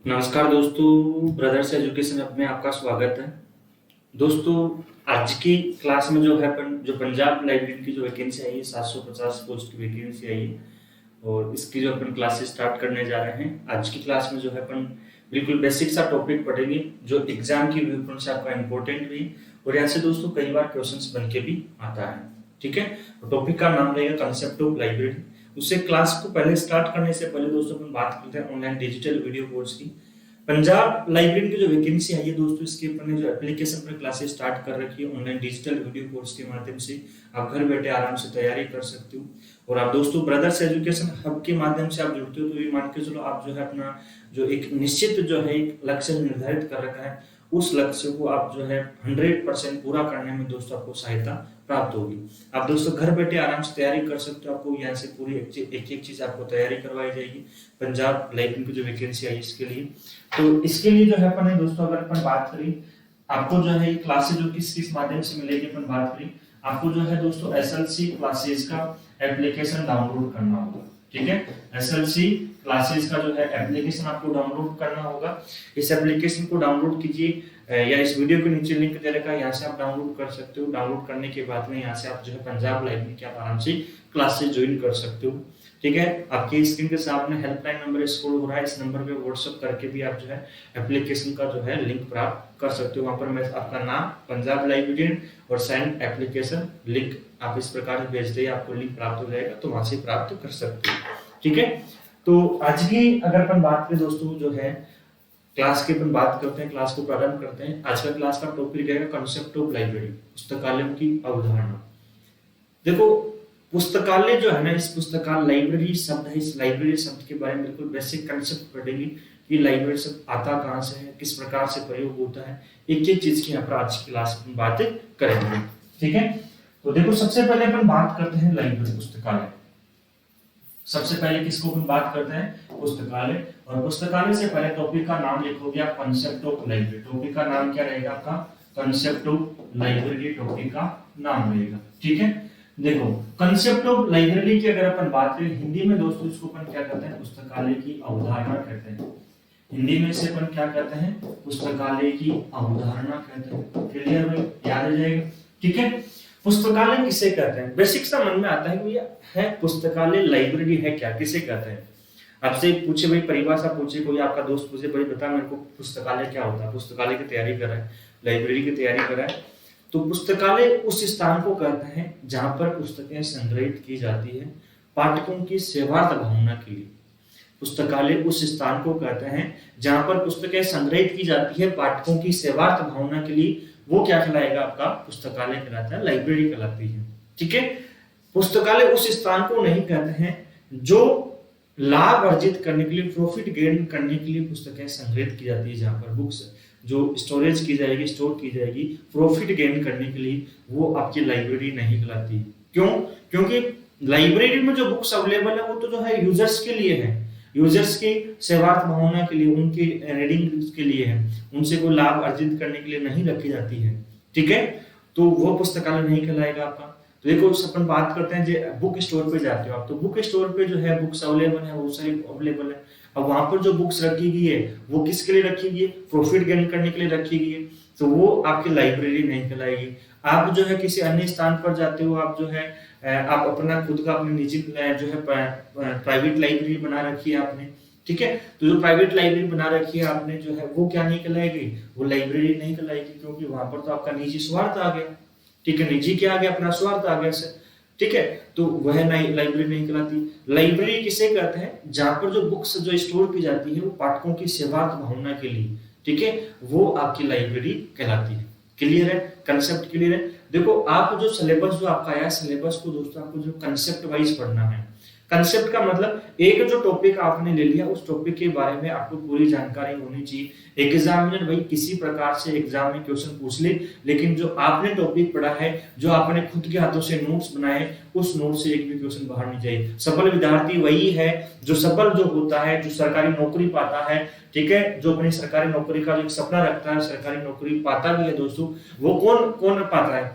नमस्कार दोस्तों, brothers education hub में आपका स्वागत है। दोस्तों, आज की क्लास में जो है जो पंजाब लाइब्रेरी की जो वैकेंसी आई है 750 पोस्ट की वैकेंसी आई है और इसकी जो अपन क्लासेस स्टार्ट करने जा रहे हैं। आज की क्लास में जो है अपन बिल्कुल बेसिक सा टॉपिक पढ़ेंगे जो एग्जाम की व्यू पॉइंट से आपका इम्पोर्टेंट भी और यहाँ से दोस्तों कई बार क्वेश्चंस बन के भी आता है। ठीक है, टॉपिक का नाम रहेगा कंसेप्ट ऑफ लाइब्रेरी। उससे क्लास को पहले स्टार्ट करने से पहले दोस्तों अपन बात करते हैं ऑनलाइन डिजिटल वीडियो कोर्स की। पंजाब लाइब्रेरी की जो वैकेंसी आई है दोस्तों, इसके अपन ने जो एप्लीकेशन पर क्लासेस स्टार्ट कर रखी है ऑनलाइन डिजिटल वीडियो कोर्स के माध्यम से आप घर बैठे आराम से तैयारी कर सकते हो। और आप दोस्तों ब्रदर्स एजुकेशन हब के माध्यम से आप जुड़ते हो तो ये मान के चलो आप जो है अपना जो एक निश्चित जो है एक लक्ष्य निर्धारित कर रखा है, उस लक्ष्य को आप जो है 100% पूरा करने में दोस्तों आपको सहायता प्राप्त होगी। आप दोस्तों घर बैठे आराम से तैयारी कर सकते हो। आपको यहाँ से पूरी एक चीज आपको तैयारी करवाई जाएगी पंजाब लाइब्रेरी की जो वैकेंसी आई इसके लिए। तो इसके लिए जो है अपन दोस्तों अगर अपन बात करें, आपको जो है क्लासेज जो किस माध्यम से मिलेगी अपन बात करें, आपको जो है दोस्तों एसएलसी क्लासेज का एप्लीकेशन डाउनलोड करना होगा। ठीक है, एसएलसी क्लासेस का जो है एप्लीकेशन आपको डाउनलोड करना होगा। इस एप्लीकेशन को डाउनलोड कीजिए या इस वीडियो के नीचे लिंक दे रखा है, यहाँ से आप डाउनलोड कर सकते हो। डाउनलोड करने के बाद में यहाँ से आप जो है पंजाब लाइब्रेरी के आप आराम से क्लासेस ज्वाइन कर सकते हो। ठीक है, आपकी स्क्रीन के सामने हेल्पलाइन नंबर स्क्रॉल हो रहा है, इस नंबर पे व्हाट्सएप करके भी आप जो है एप्लीकेशन का जो है लिंक प्राप्त कर सकते हो। वहां पर मैं आपका नाम पंजाब लाइब्रेरी और सेंड एप्लीकेशन लिंक आप इस प्रकार से भेज दें, आपको लिंक प्राप्त हो जाएगा, तो वहां से प्राप्त कर सकते हो। ठीक है, तो आज की अगर अपन बात करें दोस्तों जो है क्लास की अपन बात करते हैं, क्लास को प्रारंभ करते हैं। आज का क्लास का टॉपिक रहेगा कंसेप्ट ऑफ लाइब्रेरी, पुस्तकालयों की अवधारणा। देखो, पुस्तकालय जो है ना, इस पुस्तकालय लाइब्रेरी शब्द है, इस लाइब्रेरी शब्द के बारे में बिल्कुल बेसिक कंसेप्ट पढ़ेंगे कि लाइब्रेरी शब्द आता कहाँ से है, किस प्रकार से प्रयोग होता है, एक एक चीज की यहाँ पर आज की क्लास में बात करेंगे। ठीक है, तो देखो सबसे पहले अपन बात करते हैं लाइब्रेरी पुस्तकालय। सबसे पहले किसको अपन बात करते हैं, पुस्तकालय। और पुस्तकालय से पहले टॉपिक का नाम लिखोगे आप कंसेप्ट ऑफ लाइब्रेरी। टॉपिक का नाम क्या रहेगा आपका, कंसेप्ट ऑफ लाइब्रेरी टॉपिक का नाम रहेगा। ठीक है, देखो कंसेप्ट ऑफ लाइब्रेरी की अगर अपन बात करें हिंदी में दोस्तों, इसको अपन क्या कहते हैं, पुस्तकालय की अवधारणा कहते हैं। हिंदी में से अपन क्या कहते हैं, पुस्तकालय की अवधारणा कहते हैं। क्लियर भाई, याद आ जाएगा। ठीक है, पुस्तकालय किसे कहते हैं, बेसिक सा मन में आता है कि है पुस्तकालय, लाइब्रेरी है क्या, किसे कहते हैं। आपसे पूछे भाई परिभाषा पूछे, कोई आपका दोस्त पूछे भाई बता मेरे को पुस्तकालय क्या होता है, पुस्तकालय की तैयारी कर रहा है, लाइब्रेरी की तैयारी कर रहा है, तो पुस्तकालय उस स्थान को कहते हैं जहां पर पुस्तकें संग्रहित की जाती है पाठकों की सेवार्थ भावना के लिए। पुस्तकालय उस स्थान को कहते हैं जहां पर पुस्तकें संग्रहित की जाती है पाठकों की सेवार्थ भावना के लिए, वो क्या कहलाएगा आपका, पुस्तकालय कहलाता है, लाइब्रेरी कहलाती है। ठीक है, पुस्तकालय उस स्थान को नहीं कहते हैं जो लाभ अर्जित करने के लिए, प्रॉफिट गेन करने के लिए पुस्तकें संग्रहित की जाती है, जहां पर बुक्स जो स्टोरेज की जाएगी, स्टोर की जाएगी प्रॉफिट गेन करने के लिए, वो आपकी लाइब्रेरी नहीं कहलाती। क्यों, क्योंकि लाइब्रेरी में जो बुक्स अवेलेबल है वो तो जो है यूजर्स के लिए है, यूजर्स की सेवार्थ भावना के लिए, उनकी रीडिंग के लिए है, उनसे कोई लाभ अर्जित करने के लिए नहीं रखी जाती है। ठीक है, तो वो पुस्तकालय नहीं कहलाएगा आपका। तो देखो अपन बात करते हैं जो बुक स्टोर पे जाते हो आप, तो बुक स्टोर पे जो है बुक्स अवेलेबल है, वो सारी अवेलेबल है। अब वहां पर जो बुक्स रखी गई है वो किसके लिए रखी गई है, प्रॉफिट गेन करने के लिए रखी गई है, तो वो आपकी लाइब्रेरी नहीं कहलाएगी। आप जो है किसी अन्य स्थान पर जाते हो, आप जो है आप अपना खुद का अपनी निजी जो है प्राइवेट लाइब्रेरी बना रखी है आपने। ठीक है, तो जो प्राइवेट लाइब्रेरी बना रखी है आपने जो है वो क्या नहीं कहलाएगी, वो लाइब्रेरी नहीं कहलाएगी, क्योंकि वहां पर तो आपका निजी स्वार्थ आ गया। ठीक है, निजी क्या आ गया, अपना स्वार्थ आ गया से। ठीक है, तो वह नहीं, लाइब्रेरी नहीं कहलाती। लाइब्रेरी किसे कहते हैं, जहां पर जो बुक्स जो स्टोर की जाती है वो पाठकों की सेवार्थ भावना के लिए, ठीक है, वो आपकी लाइब्रेरी कहलाती है। क्लियर है, कंसेप्ट क्लियर है। देखो आप जो सिलेबस जो आपका आया, सिलेबस को दोस्तों आपको जो कंसेप्ट वाइज पढ़ना है। कंसेप्ट का मतलब एक जो टॉपिक आपने ले लिया, उस टॉपिक के बारे में आपको पूरी जानकारी होनी चाहिए। एग्जामिनर भाई किसी प्रकार से एग्जाम में क्वेश्चन पूछ ले, लेकिन जो आपने टॉपिक पढ़ा है, जो आपने खुद के हाथों से नोट्स बनाए, उस नोट से एक भी क्वेश्चन बाहर नहीं जाए। सफल विद्यार्थी वही है जो सफल जो होता है, जो सरकारी नौकरी पाता है। ठीक है, जो अपनी सरकारी नौकरी का जो सपना रखता है, सरकारी नौकरी पाता भी है दोस्तों, वो कौन कौन पाता है,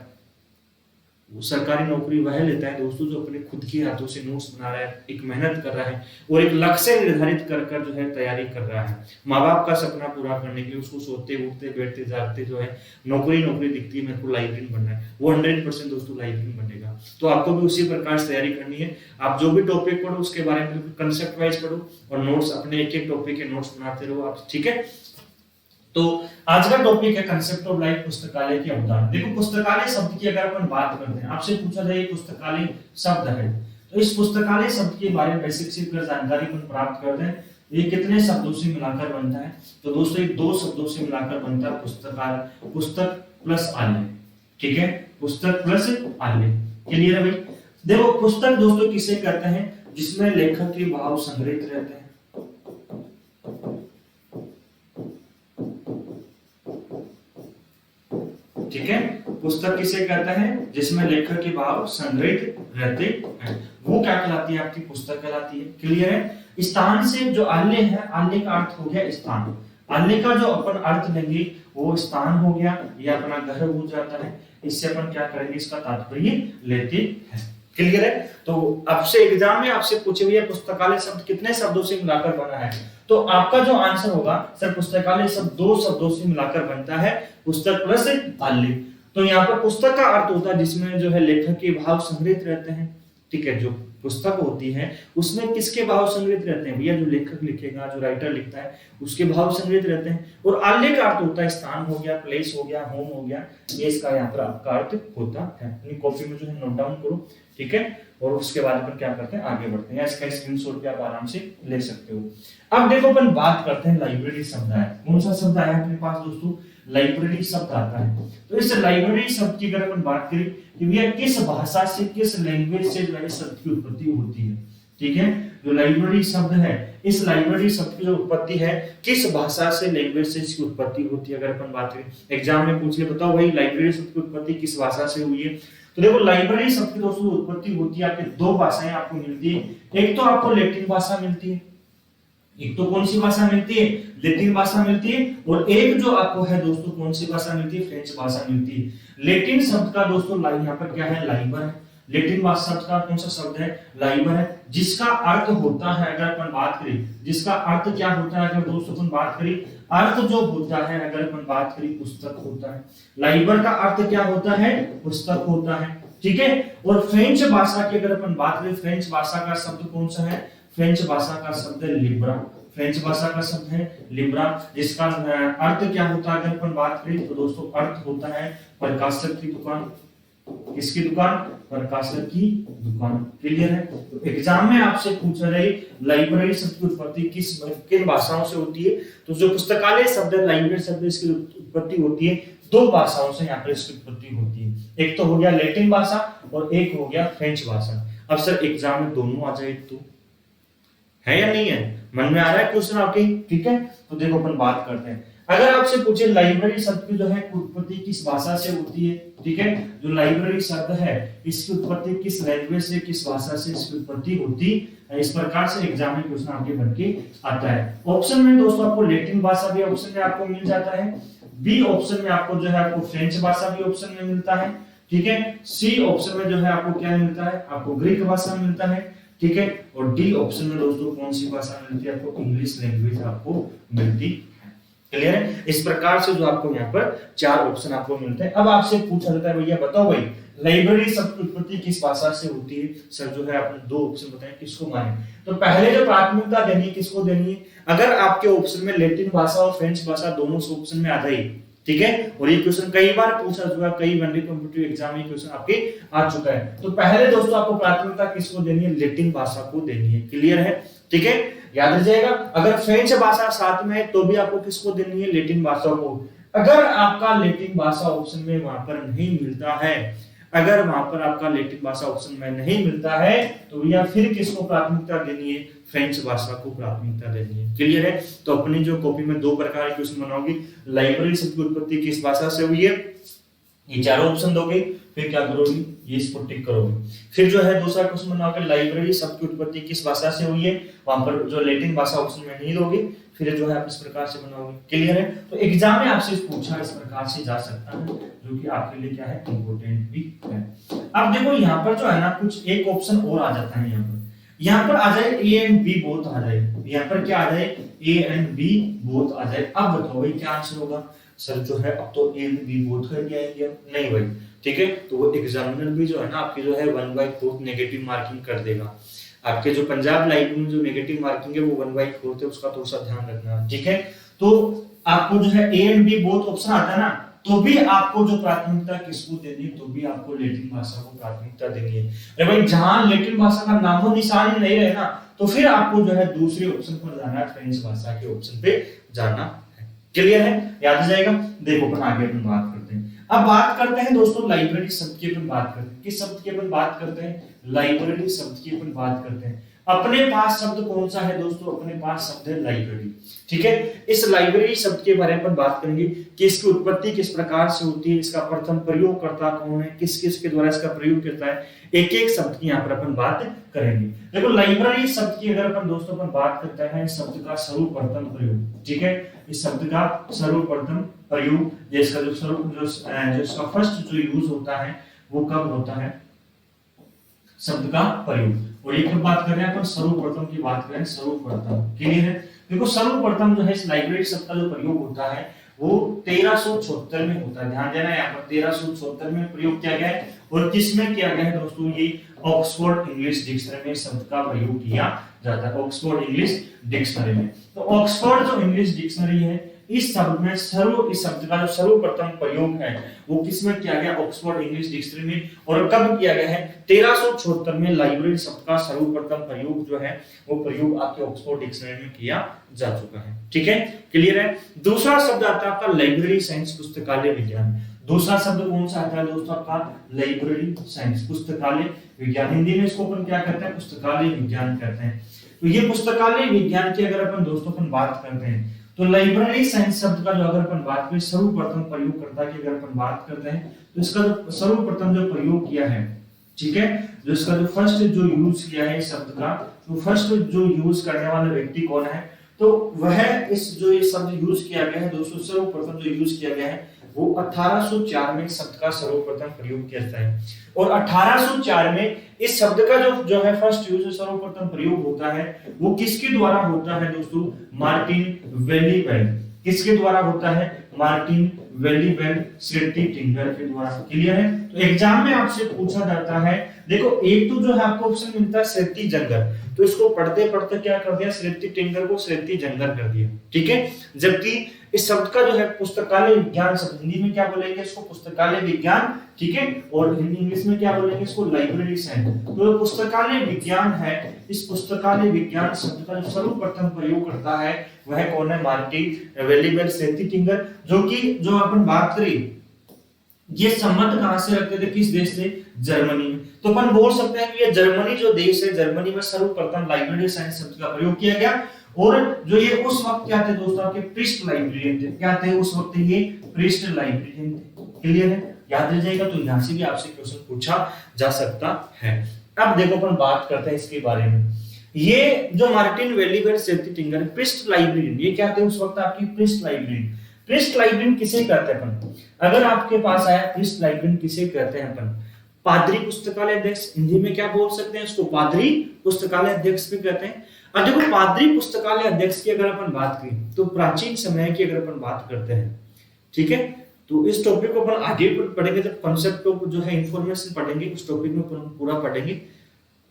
सरकारी नौकरी वह लेता है दोस्तों जो अपने खुद की हाथों से नोट्स बना रहा है, एक मेहनत कर रहा है और एक लक्ष्य निर्धारित कर कर जो है तैयारी कर रहा है। माँ बाप का सपना पूरा करने के लिए उसको सोते उठते बैठते जागते जो है नौकरी दिखती है, मेरे को लाइब्रेरियन बनना है, वो 100% दोस्तों लाइब्रेरियन बनेगा। तो आपको भी उसी प्रकार से तैयारी करनी है। आप जो भी टॉपिक पढ़ो उसके बारे में कंसेप्ट वाइज पढ़ो और नोट्स अपने एक एक टॉपिक के नोट्स बनाते रहो आप, ठीक है। तो आज का टॉपिक है कंसेप्ट ऑफ लाइफ, पुस्तकालय की अवधारणा। देखो पुस्तकालय शब्द की अगर अपन बात करते हैं, आपसे पूछा जाए पुस्तकालय शब्द है, तो इस पुस्तकालय शब्द के बारे में बेसिक सी जानकारी अपन प्राप्त करते हैं। ये कितने शब्दों से मिलाकर बनता है? तो दोस्तों ये 2 शब्दों से मिलाकर बनता है पुस्तकालय, पुस्तक प्लस आलय, ठीक है, पुस्तक प्लस आलय। क्लियर है भाई? देखो पुस्तक दोस्तों किसे कहते हैं? जिसमें लेखक के भाव संग्रहित रहते हैं, ठीक है। पुस्तक किसे कहते हैं? जिसमें लेखक के भाव संग्रहित रहते हैं, वो क्या कहलाती है? आपकी पुस्तक कहलाती है। क्लियर है? स्थान से जो आल्य है, आल्य का अर्थ हो गया स्थान, आल्य का जो अपन अर्थ लेंगे वो स्थान हो गया या अपना घर हो जाता है। इससे अपन क्या करेंगे? इसका तात्पर्य लेते हैं। क्लियर है? तो आपसे एग्जाम में आपसे पूछे हुए पुस्तकालय शब्द कितने शब्दों से मिलाकर बना है, तो आपका जो आंसर होगा सर पुस्तकालय शब्द 2 शब्दों से मिलाकर बनता है, पुस्तक प्लस आल्य। तो यहाँ पर पुस्तक का अर्थ होता है जिसमें जो है लेखक के भाव संग्रहित रहते हैं, ठीक है। जो पुस्तक होती है उसमें किसके भाव संग्रहित रहते हैं? भैया जो लेखक लिखेगा, जो राइटर लिखता है उसके भाव संग्रहित रहते हैं। और आल्य का अर्थ होता है स्थान हो गया, प्लेस हो गया, होम हो गया, ये इसका यहाँ पर आपका अर्थ होता है। अपनी कॉपी में जो है नोट डाउन करो, ठीक है। और उसके बाद अपन क्या करते हैं? आगे बढ़ते हैं। इसका स्क्रीनशॉट भी आप आराम से ले सकते हो। अब देखो अपन बात करते हैं लाइब्रेरी शब्द है। कौन सा शब्द आया अपने पास दोस्तों? लाइब्रेरी शब्द आता है। तो इस लाइब्रेरी शब्द की अगर अपन बात करें कि भैया किस भाषा से, किस लैंग्वेज से जो है शब्द की उत्पत्ति होती है, ठीक है। जो लाइब्रेरी शब्द है, इस लाइब्रेरी शब्द की जो उत्पत्ति है किस भाषा से, लैंग्वेज से इसकी उत्पत्ति होती है अगर अपन बात करें। एग्जाम में पूछ ले बताओ भाई लाइब्रेरी शब्द की उत्पत्ति किस भाषा से हुई है? तो देखो लाइब्रेरी शब्द की दोस्तों उत्पत्ति होती है आपके 2 भाषाएं आपको मिलती है। एक तो आपको लैटिन भाषा मिलती है, एक तो कौन सी भाषा मिलती है? लैटिन भाषा मिलती है। और एक जो आपको है दोस्तों कौन सी भाषा मिलती है? फ्रेंच भाषा मिलती है। लैटिन शब्द का दोस्तों यहाँ पर क्या है? लाइबर है। लैटिन भाषा शब्द का कौन सा शब्द है? लाइबर है, जिसका अर्थ होता है अगर अपन बात करें, जिसका अर्थ क्या होता है अगर दोस्तों अपन बात करें, अर्थ जो होता है अगर अपन बात करें पुस्तक होता है। लाइबर का अर्थ क्या होता है? पुस्तक होता है, ठीक है। और फ्रेंच भाषा की अगर अपन बात करें, फ्रेंच भाषा का शब्द कौन सा है? फ्रेंच भाषा का शब्द है लिब्रा। फ्रेंच भाषा का शब्द है लिब्रा, जिसका अर्थ क्या होता है अगर अपन बात करें तो दोस्तों अर्थ होता है प्रकाशक की दुकान। किसकी दुकान? प्रकाशक की दुकान। क्लियर है? तो एग्जाम में आपसे पूछा जाए लाइब्रेरी शब्द की उत्पत्ति किन भाषाओं से होती है, तो जो पुस्तकालय शब्द है, लाइब्रेरी शब्द, इसकी उत्पत्ति होती है 2 भाषाओं से। यहाँ पर इसकी उत्पत्ति होती है, एक तो हो गया लैटिन भाषा और एक हो गया फ्रेंच भाषा। अब सर एग्जाम में दोनों आ जाए तो है या नहीं है? मन में आ रहा है क्वेश्चन आपके, ठीक है। तो देखो अपन बात करते हैं। अगर आपसे पूछे लाइब्रेरी शब्द की जो है उत्पत्ति किस भाषा से होती है, ठीक है, जो लाइब्रेरी शब्द है इसकी उत्पत्ति किस लैंग्वेज से, किस भाषा से इसकी उत्पत्ति होती है, इस प्रकार से एग्जाम में क्वेश्चन आपके बन के आता है। ऑप्शन में दोस्तों आपको लैटिन भाषा भी ऑप्शन में आपको मिल जाता है, बी ऑप्शन में आपको जो है आपको फ्रेंच भाषा भी ऑप्शन में मिलता है, ठीक है। सी ऑप्शन में जो है आपको क्या मिलता है? आपको ग्रीक भाषा मिलता है, ठीक है। और डी ऑप्शन में दोस्तों कौन सी भाषा मिलती है? आपको इंग्लिश लैंग्वेज आपको मिलती है। क्लियर है? इस प्रकार से जो आपको यहाँ पर 4 ऑप्शन आपको मिलते हैं। अब आपसे पूछा जाता है भैया बताओ भाई लाइब्रेरी शब्द की उत्पत्ति किस भाषा से होती है? सर जो है आपने 2 ऑप्शन बताए, किसको माने? तो पहले जो प्राथमिकता देनी है किसको देनी है? अगर आपके ऑप्शन में लैटिन भाषा और फ्रेंच भाषा दोनों ऑप्शन में आ जाए, ठीक है। और ये क्वेश्चन कई बार पूछा चुका, कई वनडे कॉम्पिटिटिव एग्जाम में क्वेश्चन आपके आ चुका है। तो पहले दोस्तों आपको प्राथमिकता किसको देनी है? लैटिन भाषा को देनी है। क्लियर है? ठीक है, याद रखिएगा। अगर फ्रेंच भाषा साथ में है तो भी आपको किसको देनी है? लैटिन भाषा को। अगर आपका लैटिन भाषा ऑप्शन में वहां पर नहीं मिलता है, अगर वहां पर आपका लैटिन भाषा ऑप्शन में नहीं मिलता है तो या फिर किसको प्राथमिकता देनी है? फ्रेंच भाषा को प्राथमिकता देनी है। क्लियर है? तो अपनी जो कॉपी में 2 प्रकार के क्वेश्चन बनाओगे, लाइब्रेरी शब्द की उत्पत्ति किस भाषा से हुई है, ये 4 ऑप्शन दोगे, फिर क्या करोगे? ये इसको टिक करोगे। फिर जो है दूसरा क्वेश्चन बनाओगे, लाइब्रेरी शब्द की उत्पत्ति किस भाषा से हुई है, वहां पर जो लैटिन भाषा ऑप्शन में नहीं दोगे, फिर जो है आप इस प्रकार से बनाओगे। क्लियर है? तो एग्जाम में आपसे पूछा इस प्रकार से जा सकता है, जो कि आपके लिए क्या है, इंपॉर्टेंट भी है। अब देखो यहाँ पर जो है ना कुछ एक ऑप्शन और आ जाता है, यहाँ पर आ जाए ए एंड बी बोथ आ जाए, यहाँ पर क्या आ जाए, ए एंड बी बोथ आ जाए। अब बताओ भाई क्या आंसर होगा? सर जो है अब तो ए एंड बी बोथ करके आएंगे, नहीं भाई, ठीक है। तो वो एग्जामिनर भी जो है ना आपकी जो है 1/4 नेगेटिव मार्किंग कर देगा। आपके जो पंजाब लाइव में जो नेगेटिव मार्किंग है वो 1/4 है, उसका थोड़ा सा ध्यान रखना, ठीक है। तो आपको जो है A and B both option आता है ना, तो भी आपको जो प्राथमिकता किसको देनी है, तो भी आपको लैटिन भाषा को प्राथमिकता देनी है। अरे भाई जहां लैटिन भाषा का नामो निशान ही नहीं रहे ना, तो फिर आपको जो है दूसरे ऑप्शन पर जाना है, फ्रेंच भाषा के ऑप्शन पे जाना है। क्लियर है? याद आ जाएगा। देखो अपन आगे अपन बात करते हैं। अब बात करते हैं दोस्तों लाइब्रेरी शब्द की, अपन बात करते हैं किस शब्द की अपन बात करते हैं, लाइब्रेरी शब्द की अपन बात करते हैं। अपने पास शब्द कौन सा है दोस्तों? अपने पास शब्द है लाइब्रेरी, ठीक है। इस लाइब्रेरी शब्द के बारे में अपन बात करेंगे कि इसकी उत्पत्ति किस प्रकार से होती है, इसका प्रथम प्रयोगकर्ता कौन है, किस किस के द्वारा इसका प्रयोग करता है, एक एक शब्द की यहाँ पर अपन बात करेंगे। देखो लाइब्रेरी शब्द की अगर अपन दोस्तों अपन बात करते हैं, शब्द का सर्वप्रथम प्रयोग, ठीक है, इस शब्द का सर्वप्रथम प्रयोग, जिसका जो जिसका फर्स्ट जो यूज होता है वो कब होता है, शब्द का प्रयोग। और एक बात कर रहे हैं अपन सर्वप्रथम की बात करें, सर्वप्रथम। क्लियर है? देखो सर्वप्रथम जो है इस लाइब्रेरी शब्द का जो प्रयोग होता है वो 1376 में होता है। ध्यान देना, यहाँ पर 1376 में प्रयोग किया गया है। और किसमें किया गया है दोस्तों? ये ऑक्सफोर्ड इंग्लिश डिक्शनरी में शब्द का प्रयोग किया जाता है, ऑक्सफोर्ड इंग्लिश डिक्शनरी में। तो ऑक्सफोर्ड जो इंग्लिश डिक्शनरी है, इस शब्द में इस शब्द का जो सर्वप्रथम प्रयोग है वो किसमें किया गया? ऑक्सफोर्ड इंग्लिश डिक्शनरी में। और कब किया गया है? 1376 में लाइब्रेरी शब्द का सर्वप्रथम प्रयोग जो है वो प्रयोग आपके ऑक्सफोर्ड डिक्शनरी में किया जा चुका है, ठीक है। क्लियर है? दूसरा शब्द आता है आपका लाइब्रेरी साइंस, पुस्तकालय विज्ञान। दूसरा शब्द कौन सा आता है दोस्तों? आपका लाइब्रेरी साइंस, पुस्तकालय विज्ञान। हिंदी में इसको अपन क्या कहते हैं? पुस्तकालय विज्ञान कहते हैं। तो ये पुस्तकालय विज्ञान की अगर अपन दोस्तों अपन बात करते हैं, तो लाइब्रेरी साइंस शब्द का जो अगर अपन बात करें सर्वप्रथम प्रयोगकर्ता की अगर अपन बात करते हैं, तो इसका जो सर्वप्रथम जो प्रयोग किया है, ठीक है, जो इसका जो फर्स्ट जो यूज किया है शब्द का, तो फर्स्ट जो यूज करने वाला व्यक्ति कौन है? तो वह इस जो ये शब्द यूज किया गया है दोस्तों, सर्वप्रथम जो यूज किया गया है वो 1804 में शब्द का सर्वप्रथम प्रयोग किया जाता है। और 1804 में इस शब्द का जो है फर्स्ट यूज सर्वप्रथम प्रयोग होता है वो किसके द्वारा होता है दोस्तों? मार्टिन वेलीवेल। किसके द्वारा होता है? मार्टिन वेलीवेल श्रेटी टिंगर के द्वारा। क्लियर है? तो एग्जाम में आपसे पूछा जाता है, देखो एक तो जो है आपको ऑप्शन मिलता है श्रेटी जंगर, तो इसको पढ़ते पढ़ते क्या कर दिया? श्रेटी टिंगर को श्रेटी जंगर कर दिया, ठीक है। जबकि इस शब्द का जो है पुस्तकालय विज्ञान शब्द, हिंदी में क्या बोलेंगे इसको? पुस्तकालय विज्ञान, ठीक है। और हिंदी इंग्लिश में क्या बोलेंगे इसको? Library science. तो पुस्तकालय विज्ञान है, इस पुस्तकालय विज्ञान शब्द का जो सर्वप्रथम प्रयोग करता है वह कौन है? मार्टिन वेलीवेल श्रेटी टिंगर। जो कि जो अपन बात करें ये संबंध कहां से रखते थे? किस देश से? जर्मनी में। तो अपन बोल सकते हैं कि ये जर्मनी जो देश है, जर्मनी में सर्वप्रथम लाइब्रेरी साइंस शब्द का प्रयोग किया गया। और जो ये उस वक्त क्या थे दोस्तों? आपके पृष्ठ लाइब्रेरियन थे। क्या थे उस वक्त? ये पृष्ठ लाइब्रेरियन थे। क्लियर है? याद रह जाएगा। तो यहां से भी आपसे क्वेश्चन पूछा जा सकता है। अब देखो अपन बात करते हैं इसके बारे में। ये जो मार्टिन वेलीवेल श्रेटी टिंगर पृष्ठ लाइब्रेरियन, ये क्या थे उस वक्त? आपकी पृष्ठ लाइब्रेरियन। पृष्ठ लाइब्रेरियन किसे कहते हैं अपन? अगर आपके पास आया पृष्ठ लाइब्रेरियन किसे कहते हैं अपन? पादरी पुस्तकालय अध्यक्ष, हिंदी में क्या बोल सकते हैं इसको? पादरी पुस्तकालय अध्यक्ष भी कहते हैं। अब देखो पादरी पुस्तकालय अध्यक्ष की अगर अपन बात करें तो प्राचीन समय की अगर अपन बात करते हैं, ठीक है, तो इस टॉपिक को अपन आगे पढ़ेंगे जब कॉन्सेप्ट को जो है इंफॉर्मेशन पढ़ेंगे, उस टॉपिक में पूरा पढ़ेंगे।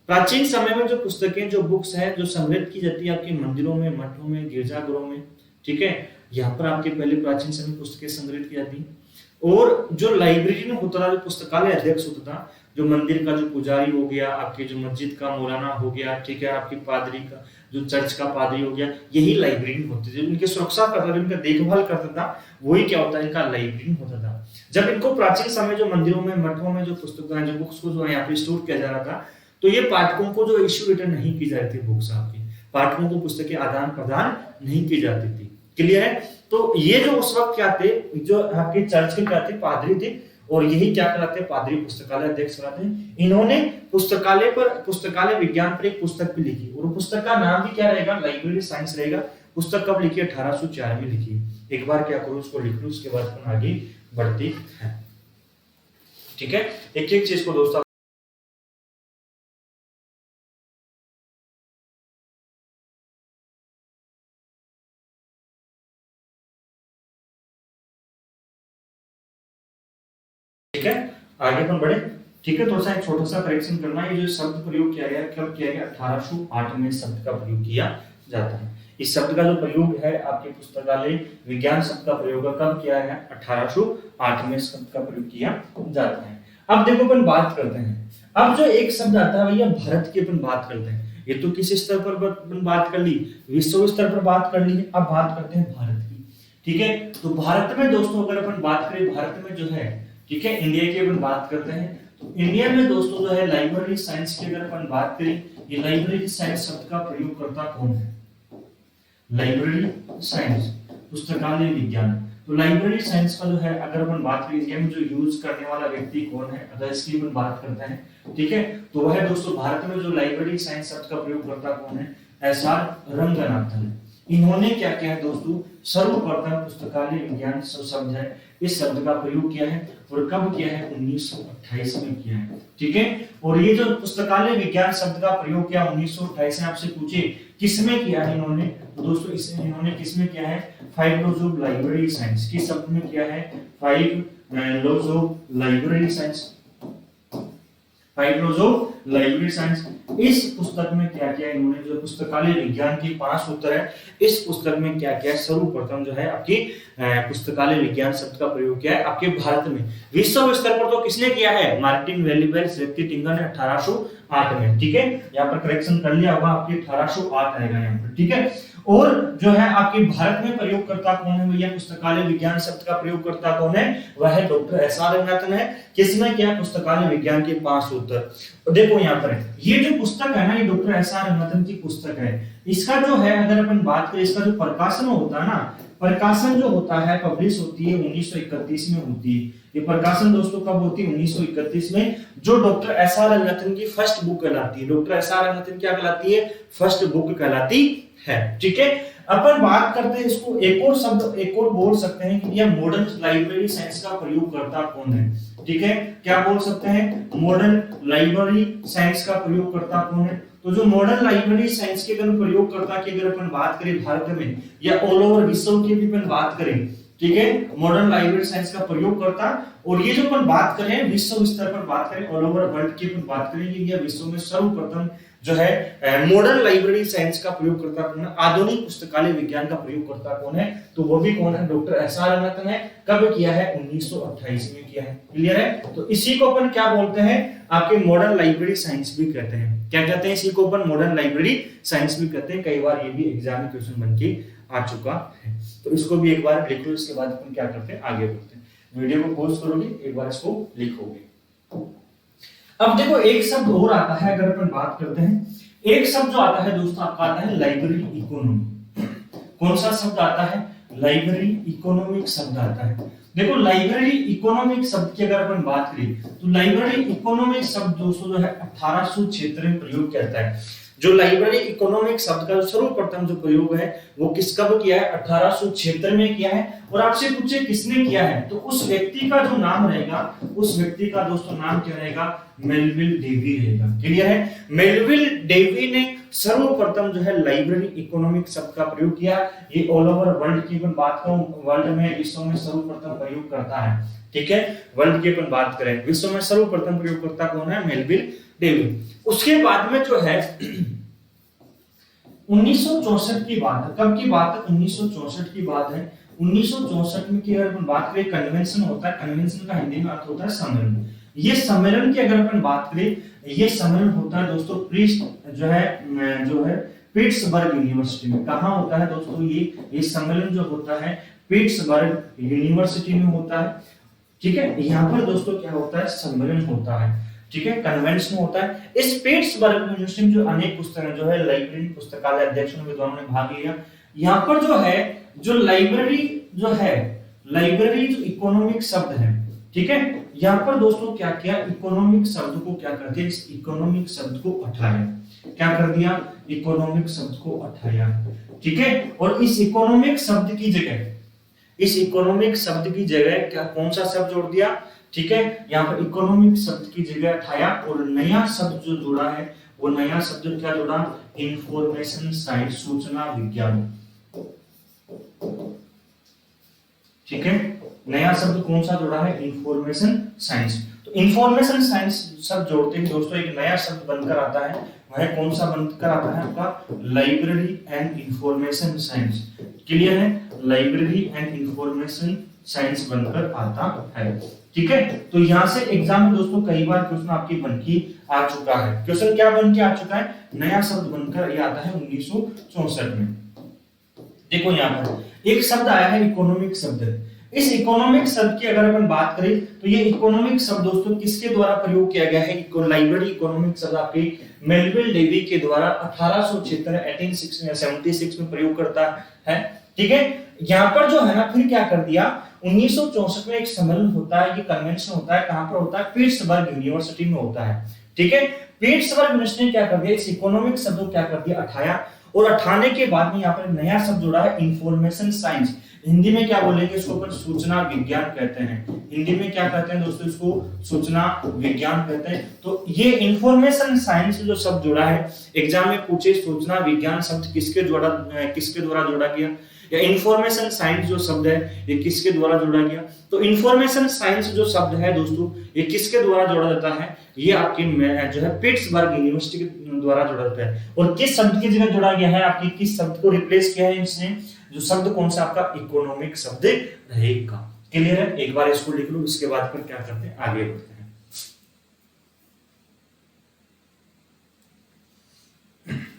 प्राचीन समय में जो पुस्तकें जो बुक्स है जो संग्रहित की जाती है आपके मंदिरों में, मठों में, गिरजाघरों में, ठीक है, यहाँ पर आपके पहले प्राचीन समय पुस्तकें संग्रहित की जाती। और जो लाइब्रेरी में होता था, जो पुस्तकालय अध्यक्ष होता था, जो मंदिर का जो पुजारी हो गया, आपके जो मस्जिद का मौलाना हो गया, ठीक है, आपकी पादरी का जो चर्च का पादरी हो गया, यही लाइब्रेरी होते थे। इनकी सुरक्षा करता था, इनका देखभाल करता था, वही क्या होता है? इनका लाइब्रेरी होता था। जब इनको प्राचीन समय जो मंदिरों में, मठों में जो पुस्तकें, जो बुक्स को जो है यहाँ पे स्टोर किया जा रहा था, तो ये पाठकों को जो इश्यू रिटर्न नहीं की जाती थी, बुक्स आपकी पाठकों को पुस्तकें आदान प्रदान नहीं की जाती थी। क्लियर है? तो ये जो उस वक्त क्या थे, जो आपके चर्च के क्या थे? पादरी थे। और यही क्या कराते हैं? पादरी पुस्तकालय अध्यक्ष कराते हैं। इन्होंने पुस्तकालय विज्ञान पर एक पुस्तक भी लिखी और पुस्तक का नाम भी क्या रहेगा? लाइब्रेरी साइंस रहेगा। पुस्तक कब लिखी? 1804 में लिखी। एक बार क्या करो, उसको लिख लो, उसके बाद अपन आगे बढ़ते हैं। ठीक है, एक एक चीज को दोस्तों ठीक है, आगे अपन बढ़े। ठीक है, थोड़ा सा एक छोटा सा करेक्शन करना है। ये जो शब्द प्रयोग किया गया, कब किया गया? 1808 में शब्द का प्रयोग किया जाता है। इस शब्द का जो प्रयोग है आपके पुस्तकालय विज्ञान शब्द का प्रयोग कब किया है? 1808 में शब्द का प्रयोग किया जाता है। अब देखो अपन बात करते हैं, अब जो एक शब्द आता है भैया भारत की अपन बात करते हैं। ये तो किस स्तर पर अपन बात कर ली? विश्व स्तर पर बात कर ली। अब बात करते हैं भारत की। ठीक है, तो भारत में दोस्तों अगर अपन बात करें, भारत में जो है, ठीक है, इंडिया की अपन बात करते हैं, तो इंडिया में दोस्तों जो है लाइब्रेरी साइंस की अगर अपन बात करें, ये लाइब्रेरी साइंस शब्द का प्रयोगकर्ता कौन है? लाइब्रेरी साइंस, पुस्तकालय विज्ञान। तो लाइब्रेरी साइंस का जो है अगर अपन बात करें, इंडिया में जो यूज करने वाला व्यक्ति कौन है, अगर इसकी अपन बात करते हैं, ठीक है, तो वह दोस्तों भारत में जो लाइब्रेरी साइंस शब्द का प्रयोगकर्ता कौन है? एस.आर. रंगनाथन है। इन्होंने क्या किया है दोस्तों? सर्वप्रथम पुस्तकालय विज्ञान शब्द है, इस शब्द का प्रयोग किया है। और कब किया है? 1928 में किया है। ठीक है, और ये जो पुस्तकालय विज्ञान शब्द का प्रयोग किया 1928 में, आपसे पूछे किसमें किया है इन्होंने, तो दोस्तों इसमें इन्होंने किसमें किया है? 5 लॉज ऑफ लाइब्रेरी साइंस, किस शब्द में किया है? 5 laws of library science, 5 laws of library science. इस पुस्तक में क्या किया इन्होंने? जो पुस्तकालय विज्ञान की 5 सूत्र है, इस पुस्तक में क्या किया? सर्वप्रथम जो है आपकी पुस्तकालय विज्ञान शब्द का प्रयोग किया है आपके भारत में। विश्व स्तर पर तो किसने किया है? मार्टिन वेलिबेल टिंगर ने 1808 में। ठीक है, यहाँ पर करेक्शन कर लिया होगा, आपके 1808 आएगा यहाँ पर। ठीक है, और जो है आपके भारत में प्रयोगकर्ता कौन है भैया? पुस्तकालय विज्ञान शब्द का प्रयोगकर्ता कौन है? वह है डॉक्टर एस.आर. रंगनाथन है। किसने किया? पुस्तकालय विज्ञान के 5 सूत्र। देखो यहाँ पर ये जो पुस्तक है ना, ये डॉक्टर एस.आर. रंगनाथन की पुस्तक है। इसका जो है अगर अपन बात करें, इसका जो प्रकाशन होता है ना, प्रकाशन जो होता है, पब्लिश होती है 1931 में होती है। ये प्रकाशन दोस्तों कब होती है? 1931 में, जो डॉक्टर एस.आर. रंगनाथन की फर्स्ट बुक कहलाती है। Doctor SR. रंगनाथन क्या कहलाती है? फर्स्ट बुक कहलाती है। ठीक है, अपन बात करते हैं इसको, एक और शब्द एक और बोल सकते हैं कि यह मॉडर्न लाइब्रेरी साइंस का प्रयोगकर्ता कौन है? ठीक है, क्या बोल सकते हैं? मॉडर्न लाइब्रेरी साइंस का प्रयोगकर्ता कौन है? तो जो मॉडर्न लाइब्रेरी साइंस के अगर प्रयोगकर्ता की अगर अपन बात करें भारत में या ऑल ओवर विश्व की भी अपन बात करें, ठीक है, मॉडर्न लाइब्रेरी साइंस का प्रयोगकर्ता, और ये जो अपन बात करें विश्व स्तर पर बात करें, ऑल ओवर वर्ल्ड की अपन बात करें कि यह विश्व में सर्वप्रथम जो है मॉडर्न लाइब्रेरी साइंस का प्रयोगकर्ता कौन है? आधुनिक पुस्तकालय विज्ञान का प्रयोगकर्ता कौन है? तो वो भी कौन है? Doctor SR. रंगनाथन है। कब किया है? 1928 में किया है। क्लियर है? तो इसी को अपन क्या बोलते हैं? आपके मॉडर्न लाइब्रेरी साइंस भी कहते हैं। क्या कहते हैं? इसी को अपन मॉडर्न लाइब्रेरी साइंस भी कहते हैं। कई बार ये भी एग्जाम में क्वेश्चन बन के आ चुका है, तो इसको भी एक बार लिख लो। इसके बाद अपन क्या करते हैं? आगे बढ़ते हैं। वीडियो को पॉज करोगे, एक बार इसको लिखोगे। अब देखो एक शब्द और आता है, अगर अपन बात करते हैं, एक शब्द जो आता है दोस्तों आपका आता है लाइब्रेरी इकोनॉमी। कौन सा शब्द आता है? लाइब्रेरी इकोनॉमिक शब्द आता है। देखो लाइब्रेरी इकोनॉमिक शब्द की अगर अपन बात करें, तो लाइब्रेरी इकोनॉमिक शब्द दोस्तों जो है 1876 में प्रयोग करता है। जो लाइब्रेरी इकोनॉमिक शब्द का सर्वप्रथम जो प्रयोग है वो किस कब किया है? 1876 में किया है। और आपसे पूछे किसने किया है, तो उस व्यक्ति का जो नाम रहेगा, उस व्यक्ति का दोस्तों नाम क्या रहेगा? मेलविल डेवी रहेगा। क्लियर है? मेलविल डेवी ने सर्वप्रथम जो है लाइब्रेरी इकोनॉमिक शब्द का प्रयोग किया। ये ऑल ओवर वर्ल्ड की अपन बात करूं, वर्ल्ड में विश्व में सर्वप्रथम प्रयोग करता है। ठीक है, वर्ल्ड की अपन बात करें, विश्व में सर्वप्रथम प्रयोगकर्ता कौन है? Melvil Dewey. उसके बाद में जो है 1964 की बात है। कब की बात है? 1964 की बात है। 1964 में की अगर अपन बात करें, कन्वेंशन होता है। कन्वेंशन का हिंदी में अर्थ होता है सम्मेलन। ये सम्मेलन की अगर अपन बात करें, ये सम्मेलन होता है दोस्तों जो है पिट्सबर्ग यूनिवर्सिटी में। कहाँ होता है दोस्तों? ये सम्मेलन जो होता है पिट्सबर्ग यूनिवर्सिटी में होता है। ठीक है, यहाँ पर दोस्तों क्या होता है? सम्मेलन होता है। ठीक है, कन्वेंशन होता है। इस पिट्सबर्ग यूनिवर्सिटी में जो अनेक पुस्तकें जो है लाइब्रेरी पुस्तकालय अध्यक्षों विद्वानों ने भाग लिया। यहाँ पर जो है जो लाइब्रेरी जो इकोनॉमिक शब्द है, ठीक है, यहाँ पर दोस्तों क्या किया? इकोनॉमिक शब्द को क्या करते हैं? इस इकोनॉमिक शब्द को हटाया। क्या कर दिया, इकोनॉमिक शब्द को हटाया, ठीक है। और इस इकोनॉमिक शब्द की जगह, इस इकोनॉमिक शब्द की जगह क्या कौन सा शब्द जोड़ दिया, ठीक है। यहाँ पर इकोनॉमिक शब्द की जगह हटाया और नया शब्द जो जुड़ा है वो नया शब्द क्या जुड़ा, इंफॉर्मेशन साइंस, सूचना विज्ञान, ठीक है। नया शब्द कौन सा जुड़ा है, इंफॉर्मेशन साइंस। तो इंफॉर्मेशन साइंस शब्द जोड़ते ही दोस्तों एक नया शब्द बनकर आता है, वह कौन सा बनकर आता है आपका, library and information science. Clear है, लाइब्रेरी एंड इंफॉर्मेशन साइंस बनकर आता है, ठीक है। तो यहां से एग्जाम में दोस्तों कई बार क्वेश्चन आपकी बनके आ चुका है। क्वेश्चन क्या बनके आ चुका है, नया शब्द बनकर ये आता है 1964 में। देखो यहाँ पर एक शब्द आया है इकोनॉमिक शब्द। इस इकोनॉमिक शब्द की अगर अपन बात करें तो ये इकोनॉमिक शब्द दोस्तों किसके द्वारा प्रयोग किया गया है, लाइब्रेरी इकोनॉमिक शब्द आपके मेलविल डेवी के द्वारा 1876 में प्रयोग करता है, ठीक है। यहाँ पर जो है ना फिर क्या कर दिया, 1964 में एक सम्मेलन होता है, ये कन्वेंशन होता है, कहां पर होता है, पिट्सबर्ग यूनिवर्सिटी में होता है, ठीक है। पिट्सबर्ग यूनिवर्सिटी ने क्या कर दिया, इस इकोनॉमिक शब्द को क्या कर दिया, हटाया। और हटाने के बाद में यहाँ पर नया शब्द जोड़ा है, इंफॉर्मेशन साइंस। हिंदी में क्या बोलेंगे इसको, अपन सूचना विज्ञान कहते हैं। हिंदी में क्या कहते हैं दोस्तों, इसको सूचना विज्ञान कहते हैं। तो ये इंफॉर्मेशन साइंस जो शब्द जोड़ा है, एग्जाम में पूछे सूचना विज्ञान शब्द किसके द्वारा जोड़ा गया, या इंफॉर्मेशन साइंस जो शब्द है ये किसके द्वारा जोड़ा गया। तो इंफॉर्मेशन साइंस जो शब्द है दोस्तों ये किसके द्वारा जोड़ा जाता है, ये आपकी जो है पिट्सबर्ग यूनिवर्सिटी के द्वारा जोड़ा जाता है। और किस शब्द की जगह जोड़ा गया है, आपकी किस शब्द को रिप्लेस किया है इसने, जो शब्द कौन सा आपका, इकोनॉमिक शब्द रहेगा। क्लियर है, एक बार इसको लिख लो, इसके बाद फिर क्या करते हैं, आगे बढ़ते हैं।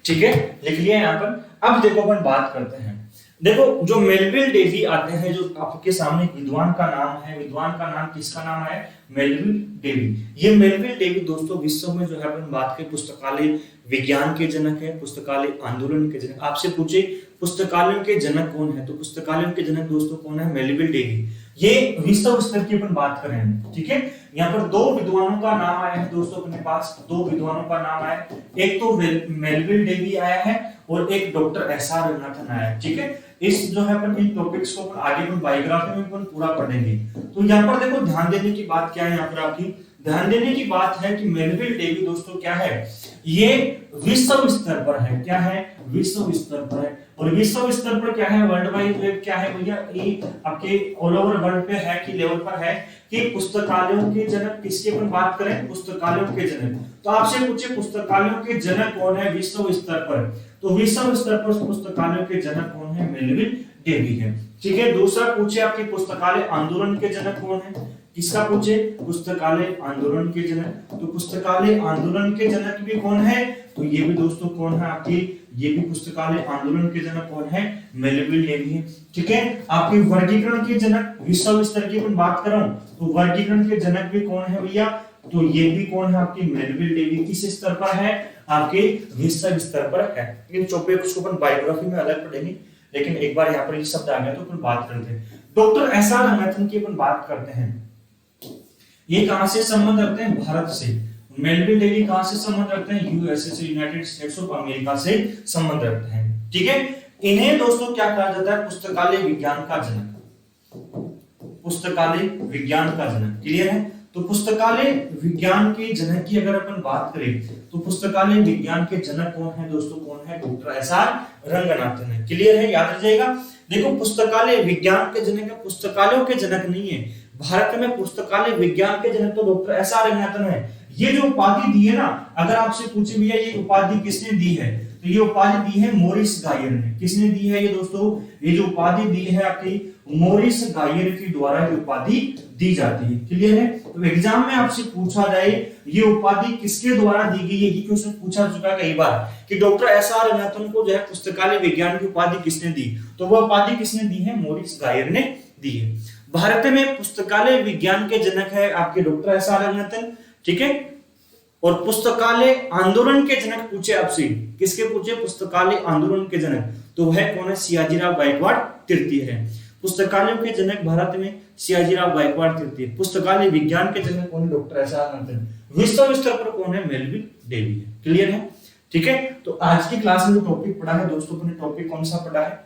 ठीक है, लिख लिया यहाँ पर। अब देखो अपन बात करते हैं, देखो जो मेलविल डेवी आते हैं, जो आपके सामने विद्वान का नाम है, विद्वान का नाम किसका नाम है, मेलविल डेवी। ये मेलविल डेवी दोस्तों विश्व में जो है अपन बात करें पुस्तकालय विज्ञान के जनक है, पुस्तकालय आंदोलन के जनक। आपसे पूछे पुस्तकालयों के जनक कौन है, तो पुस्तकालयों के जनक दोस्तों कौन है, मेलविल डेवी। ये विश्व स्तर की अपन बात कर रहे हैं, ठीक है। यहाँ पर दो विद्वानों का नाम आया है दोस्तों अपने पास, दो विद्वानों का नाम आया, एक तो मेलविल डेवी आया है और एक डॉक्टर एसआर रंगनाथन आया है, ठीक है। इस जो है अपन इन टॉपिक्स को अपन आगे अपन बायोग्राफी में अपन पूरा पढ़ेंगे। तो यहाँ पर देखो ध्यान देने की बात क्या है, यहाँ पर आपकी ध्यान देने की बात है कि मेलविल डेवी दोस्तों क्या है, ये विश्व स्तर पर है, क्या है, विश्व स्तर पर है। और विश्व स्तर पर क्या है, वर्ल्ड वाइड वेब क्या है भैया, ये आपके ऑल ओवर वर्ल्ड पे है कि लेवल पर है कि पुस्तकालयों के जनक किसकी अपन बात करें, पुस्तकालयों के जनक। तो आपसे पूछे पुस्तकालयों के जनक कौन है विश्व स्तर पर, तो विश्व स्तर पर पुस्तकालयों के जनक कौन है, मेलविल डेवी है, ठीक है। दूसरा पूछे आपके पुस्तकालय आंदोलन के जनक कौन है, किसका पूछे, पुस्तकालय आंदोलन के जनक। तो पुस्तकालय आंदोलन के जनक भी कौन है, तो ये भी दोस्तों कौन है आपकी, ये भी पुस्तकालय आंदोलन के जनक कौन है, मेलविल डेवी है, ठीक है। आपके वर्गीकरण के जनक विश्व स्तर की अपन बात कर रहा हूं, तो वर्गीकरण के जनक भी कौन है भैया, तो ये भी कौन है आपकी मेलविल डेवी। किस स्तर पर है, आपके विश्व स्तर पर है। इन टॉपिक्स को अपन बायोग्राफी में अलग पढ़ेंगे, लेकिन एक बार यहाँ पर ये शब्द आ गया तो अपन बात करते हैं। डॉक्टर एसआर रंगनाथन की अपन बात करते हैं, ये कहां से संबंध रखते हैं, भारत से। मेलविल डेवी कहां से संबंध रखते हैं, यूएसए से, यूनाइटेड स्टेट्स ऑफ अमेरिका से संबंध रखते हैं, ठीक है। इन्हें दोस्तों क्या कहा जाता है, पुस्तकालय विज्ञान का जनक, पुस्तकालय विज्ञान का जनक। क्लियर है, तो पुस्तकालय विज्ञान के जनक की अगर अपन बात करें तो पुस्तकालय विज्ञान के जनक कौन है दोस्तों, कौन है, डॉक्टर एसआर रंगनाथन है। क्लियर है, याद रखिएगा। देखो पुस्तकालय विज्ञान के जनक है, पुस्तकालयों के जनक नहीं है। भारत में पुस्तकालय विज्ञान के जनक तो डॉक्टर एसआर रंगनाथन है। ये जो उपाधि दी है ना, अगर आपसे पूछे भैया ये उपाधि किसने दी है, तो ये उपाधि दी है मोरिस गायर ने। किसने दी है ये दोस्तों, ये जो उपाधि दी है आपकी मोरिस गायर के द्वारा ये उपाधि दी जाती है। क्लियर है, तो एग्जाम में आपसे पूछा जाए ये उपाधि किसके द्वारा दी गई है, ये क्वेश्चन पूछा चुका कई बार कि डॉक्टर एसआर रंगनाथन को जो है पुस्तकालय विज्ञान की उपाधि किसने दी, तो वह उपाधि किसने दी है, मोरिस गायर ने दी है। भारत में पुस्तकालय विज्ञान के जनक है आपके डॉक्टर एसआर रंगनाथन, ठीक है। और पुस्तकालय आंदोलन के जनक पूछे आपसे, किसके पूछे, पुस्तकालय आंदोलन के जनक, तो वह कौन है, सियाजीराव गायकवाड़ तृतीय है। पुस्तकालयों के जनक भारत में सियाजीराव गायकवाड़ तृतीय। पुस्तकालय विज्ञान के जनक कौन है, डॉक्टर एसआर रंगनाथन। विश्व स्तर पर कौन है, मेलविल डेवी है। क्लियर है, ठीक है, तो आज की क्लास में जो टॉपिक पढ़ा है दोस्तों, अपने टॉपिक कौन सा पढ़ा है?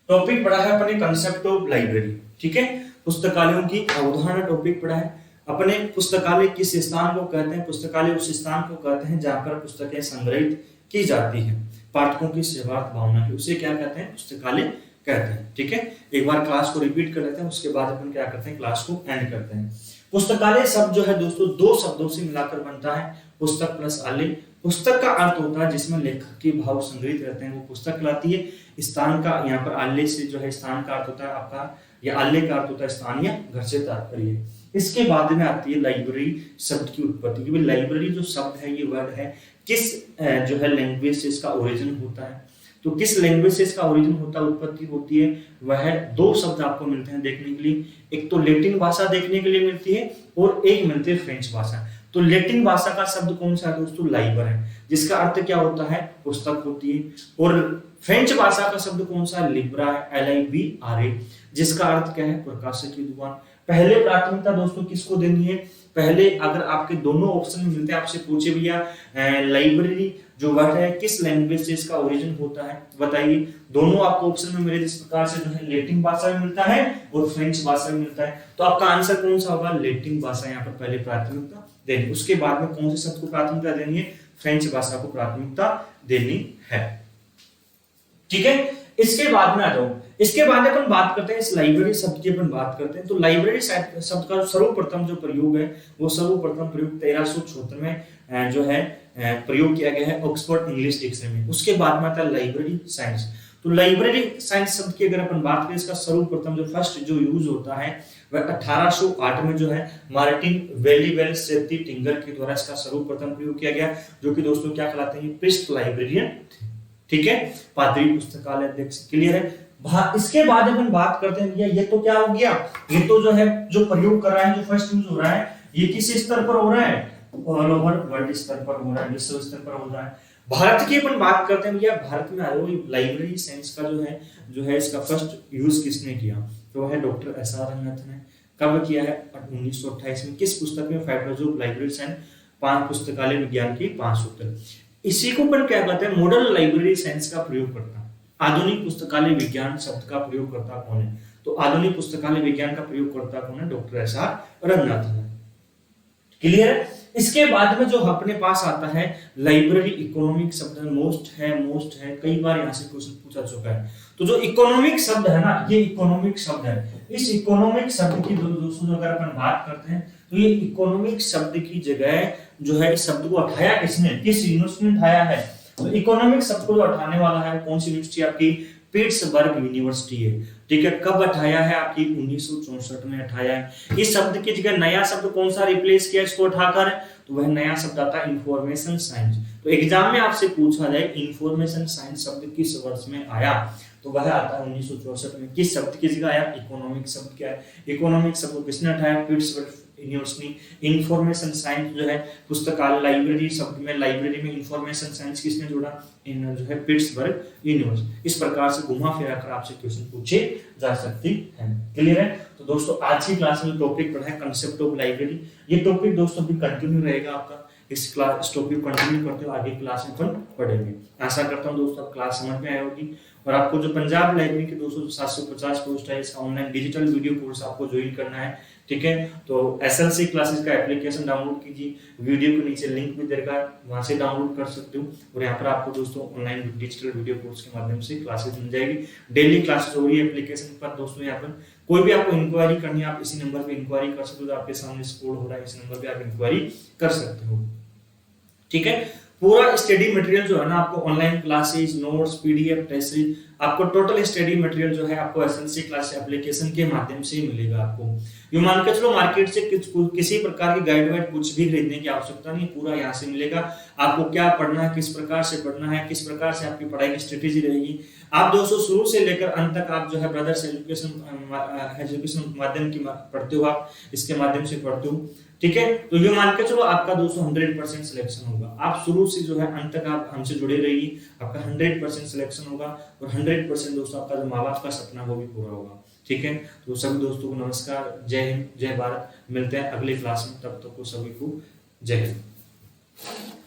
टॉपिक पढ़ा है अपने कंसेप्ट ऑफ लाइब्रेरी। ठीक है, पुस्तकालयों की अवधारणा टॉपिक पढ़ा है अपने। पुस्तकालय किस स्थान को कहते हैं? पुस्तकालय उस स्थान को कहते हैं जहां पर पुस्तकें संग्रहित की जाती हैं पाठकों की सेवार्थ भावना की, उसे क्या कहते हैं? पुस्तकालय कहते हैं। ठीक है, एक बार क्लास को रिपीट कर लेते हैं, उसके बाद अपन क्या करते हैं, क्लास को एंड करते हैं। पुस्तकालय शब्द जो है दोस्तों दो शब्दों से मिलाकर बनता है, पुस्तक प्लस आलय। पुस्तक का अर्थ होता है जिसमें लेखक के भाव संग्रहित रहते हैं, वो पुस्तक कहलाती है। स्थान का यहाँ पर आलय से जो है स्थान का अर्थ होता है आपका, या आलय का अर्थ होता है स्थान या घर से तात्पर्य। इसके बाद में आती है लाइब्रेरी शब्द की उत्पत्ति। कि लाइब्रेरी जो शब्द है, ये वर्ड है किस जो है लैंग्वेज से इसका ओरिजिन होता है। तो किस लैंग्वेज से इसका ओरिजिन होता है, उत्पत्ति होती है, वह दो शब्द आपको मिलते हैं देखने के लिए। एक तो लैटिन भाषा देखने के लिए मिलती है और एक मिलती है फ्रेंच भाषा। तो लैटिन भाषा का शब्द कौन सा है दोस्तों? लाइबर है, जिसका अर्थ क्या होता है? पुस्तक होती है। और फ्रेंच भाषा का शब्द कौन सा है? लिब्रा है, LIBRA, जिसका अर्थ क्या है? प्रकाशक की दुकान। पहले प्राथमिकता दोस्तों किसको देनी है? पहले अगर आपके दोनों ऑप्शन मिलते हैं, आपसे पूछे भैया लाइब्रेरी जो वर्ड है किस लैंग्वेज से इसका ओरिजिन होता है, बताइए। दोनों आपको ऑप्शन में मिले, जिस प्रकार से जो है लैटिन भाषा में मिलता है और फ्रेंच भाषा में मिलता है, तो आपका आंसर कौन सा होगा? लैटिन भाषा यहाँ पर पहले प्राथमिकता देनी। उसके बाद में कौन से शब्द को प्राथमिकता देनी है? फ्रेंच भाषा को प्राथमिकता देनी है। ठीक है, इसके बाद में आ जाओ। इसके बाद अपन बात करते हैं इस लाइब्रेरी शब्द की, अपन बात करते हैं। तो लाइब्रेरी शब्द का सर्वप्रथम जो प्रयोग है, वो सर्वप्रथम प्रयोग 1376 में जो है प्रयोग किया गया है ऑक्सफोर्ड इंग्लिश डिक्शनरी में। उसके बाद में आता है लाइब्रेरी साइंस। तो लाइब्रेरी साइंस शब्द की अगर अपन बात करें, इसका सर्वप्रथम जो फर्स्ट जो यूज होता है वह 1808 में जो है मार्टिन वेलीवेल सेफ्टी टिंगर के द्वारा इसका सर्वप्रथम प्रयोग किया गया, जो कि दोस्तों क्या कहलाते हैं? Priest librarian. ठीक है, पादरी पुस्तकालय अध्यक्ष। क्लियर है? इसके बाद अपन बात करते हैं, ये तो क्या हो गया? ये तो जो है जो प्रयोग कर रहा है, जो फर्स्ट यूज हो रहा है, ये किस स्तर पर हो रहा है? ऑल ओवर वर्ल्ड स्तर पर हो रहा है, विश्व स्तर पर हो रहा है। भारत की अपन बात करते हैं भैया, भारत में आयो लाइब्रेरी साइंस का जो है इसका फर्स्ट यूज किसने किया? तो है डॉक्टर SR रंगनाथन ने। कब किया है? 1928 में। किस पुस्तक में? फाइटर्स ऑफ लाइब्रेरी साइंस, 5 पुस्तकालय विज्ञान की 5 सूत्र। इसी को अपन क्या कहते हैं? मॉडर्न लाइब्रेरी साइंस का प्रयोग करता। आधुनिक पुस्तकालय विज्ञान शब्द का प्रयोगकर्ता कौन है? तो आधुनिक पुस्तकालय विज्ञान का प्रयोगकर्ता कौन है? डॉक्टर SR रंगनाथन है। क्लियर है? इसके बाद में जो अपने पास आता है लाइब्रेरी इकोनॉमिक शब्द, मोस्ट है, कई बार यहाँ से क्वेश्चन पूछा चुका है। तो जो इकोनॉमिक शब्द है ना, ये इकोनॉमिक शब्द है। इस इकोनॉमिक शब्द की दोस्तों अगर अपन बात करते हैं, तो ये इकोनॉमिक शब्द की जगह जो है इस शब्द को हटाया किसने? किस यूनिवर्सिटी ने हटाया है? तो इकोनॉमिक शब्द को जो हटाने वाला है कौन सी यूनिवर्सिटी? आपकी पिट्सबर्ग यूनिवर्सिटी है। ठीक है, कब हटाया है? आपकी 1964 में हटाया है। इस शब्द की जगह नया शब्द कौन सा रिप्लेस किया इसको हटाकर? तो वह नया शब्द आता है इंफॉर्मेशन साइंस। तो एग्जाम में आपसे पूछा जाए इंफॉर्मेशन साइंस शब्द किस वर्ष में आया, तो वह आता है 1964 में। किस शब्द की जगह आया? इकोनॉमिक शब्द। क्या है? इकोनॉमिक शब्द को किसने हटाया? Pittsburgh university. इंफॉर्मेशन साइंस जो है पुस्तकालय लाइब्रेरी शब्द में, लाइब्रेरी में इंफॉर्मेशन साइंस किसने जोड़ा? इन जो है पिट्सबर्ग यूनिवर्सिटी। इस प्रकार से घुमा फिरा कर आपसे क्वेश्चन पूछे जा सकते हैं। क्लियर है? तो दोस्तों आज की क्लास में टॉपिक पढ़ा है कंसेप्ट ऑफ लाइब्रेरी। ये टॉपिक दोस्तों भी कंटिन्यू रहेगा आपका। इस टॉपिक कंटिन्यू करते हुए आगे क्लास में अपन पढ़ेंगे। आशा करता हूँ दोस्तों आप क्लास समझ में आई होगी। और आपको जो पंजाब लाइब्रेरी के 750 पोस्ट है, इसका ऑनलाइन डिजिटल वीडियो कोर्स आपको ज्वाइन करना है। ठीक है, तो SLC क्लासेस का एप्लीकेशन डाउनलोड कीजिए, वीडियो के नीचे लिंक भी देगा, वहां से डाउनलोड कर सकते हो। और यहाँ पर आपको दोस्तों ऑनलाइन डिजिटल वीडियो कोर्स के माध्यम से क्लासेस मिल जाएगी। डेली क्लासेस हो रही है एप्लीकेशन पर दोस्तों। यहाँ पर कोई भी आपको इंक्वायरी करनी है, आप इसी नंबर पे इंक्वायरी कर सकते हो। आपके सामने स्क्रॉल हो रहा है, इस नंबर पे आप इंक्वायरी कर सकते हो। ठीक है, पूरा स्टडी मटेरियल जो है ना, आपको online classes, notes, PDF, test series, आपको टोटल स्टडी मटेरियल जो है आपको SLC क्लास एप्लीकेशन के माध्यम से मिलेगा। आपको ये मान के चलो मार्केट से किसी प्रकार की गाइड वाइड कुछ भी खरीदने की आवश्यकता नहीं, पूरा यहाँ से मिलेगा। आपको क्या पढ़ना है, किस प्रकार से पढ़ना है, किस प्रकार से आपकी पढ़ाई की स्ट्रेटेजी रहेगी। आप दोस्तों शुरू से लेकर अंत तक आप जो है ब्रदर्स एजुकेशन माध्यम की पढ़ते हो, आप इसके माध्यम से पढ़ते हो। ठीक है, तो ये मान के चलो आपका दोस्तों 100% सिलेक्शन होगा। आप शुरू से जो है अंत तक आप हमसे जुड़े रहिए, आपका 100% सिलेक्शन होगा। और 100% दोस्तों आपका जो माँ बाप का सपना वो भी पूरा होगा। ठीक है, तो सभी दोस्तों को नमस्कार, जय हिंद, जय भारत। मिलते हैं अगले क्लास में, तब तक को सभी को जय हिंद।